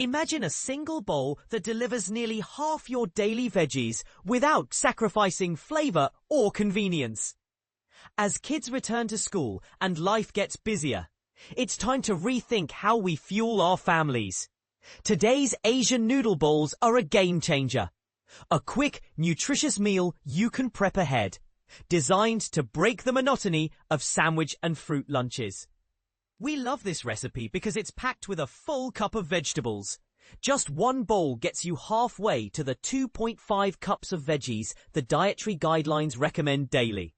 Imagine a single bowl that delivers nearly half your daily veggies without sacrificing flavor or convenience. As kids return to school and life gets busier, it's time to rethink how we fuel our families. Today's Asian Noodle Bowls are a game changer. A quick, nutritious meal you can prep ahead, designed to break the monotony of sandwich and fruit lunches. We love this recipe because it's packed with a full cup of vegetables. Just one bowl gets you halfway to the 2.5 cups of veggies the dietary guidelines recommend daily.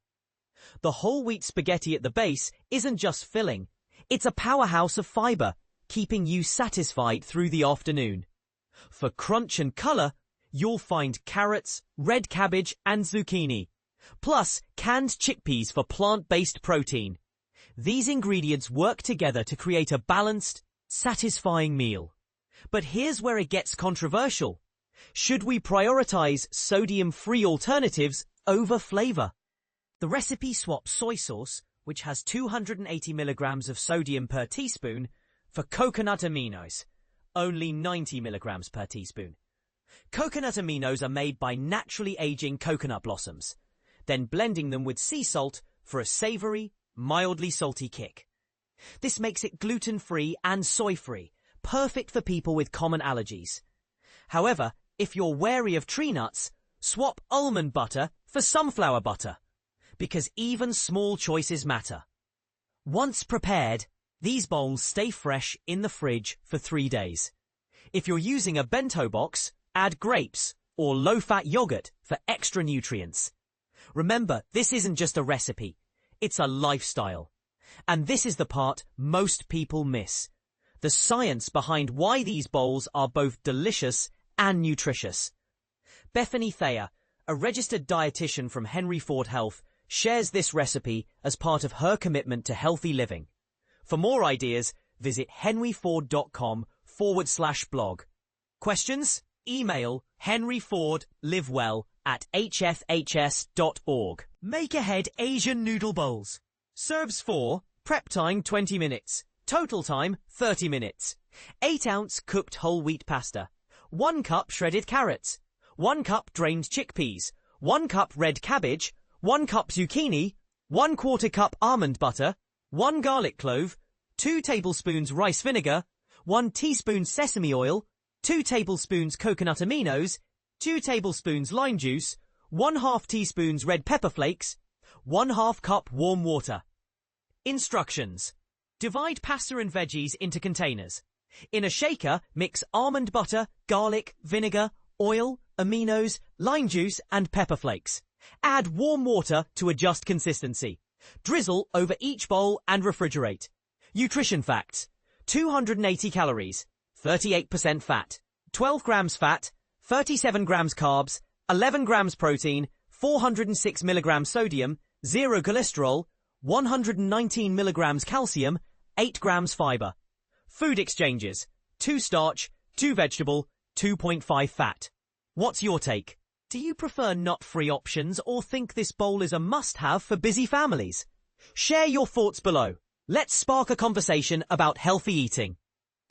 The whole wheat spaghetti at the base isn't just filling, it's a powerhouse of fiber, keeping you satisfied through the afternoon. For crunch and color, you'll find carrots, red cabbage, and zucchini, plus canned chickpeas for plant-based protein. These ingredients work together to create a balanced, satisfying meal. But here's where it gets controversial. Should we prioritize sodium-free alternatives over flavor? The recipe swaps soy sauce, which has 280 milligrams of sodium per teaspoon, for coconut aminos, only 90 milligrams per teaspoon. Coconut aminos are made by naturally aging coconut blossoms, then blending them with sea salt for a savory, mildly salty kick. This makes it gluten-free and soy-free, perfect for people with common allergies. However, if you're wary of tree nuts, swap almond butter for sunflower butter, because even small choices matter. Once prepared, these bowls stay fresh in the fridge for 3 days. If you're using a bento box, add grapes or low-fat yogurt for extra nutrients. Remember, this isn't just a recipe, it's a lifestyle. And this is the part most people miss: the science behind why these bowls are both delicious and nutritious. Bethany Thayer, a registered dietitian from Henry Ford Health, shares this recipe as part of her commitment to healthy living. For more ideas, visit henryford.com/blog. Questions? Email henryfordlivewell@hfhs.org. Make ahead Asian Noodle Bowls. Serves 4, prep time 20 minutes, total time 30 minutes. 8-ounce cooked whole wheat pasta, 1 cup shredded carrots, 1 cup drained chickpeas, 1 cup red cabbage, 1 cup zucchini, 1/4 cup almond butter, 1 garlic clove, 2 tablespoons rice vinegar, 1 teaspoon sesame oil, 2 tablespoons coconut aminos, 2 tablespoons lime juice, 1/2 teaspoons red pepper flakes, 1/2 cup warm water. Instructions. Divide pasta and veggies into containers. In a shaker, mix almond butter, garlic, vinegar, oil, aminos, lime juice, and pepper flakes. Add warm water to adjust consistency. Drizzle over each bowl and refrigerate. Nutrition facts: 280 calories, 38% fat, 12 grams fat, 37 grams carbs, 11 grams protein, 406 milligrams sodium, 0 cholesterol, 119 milligrams calcium, 8 grams fiber. Food exchanges: 2 starch, 2 vegetable, 2.5 fat. What's your take? Do you prefer nut-free options or think this bowl is a must-have for busy families? Share your thoughts below. Let's spark a conversation about healthy eating.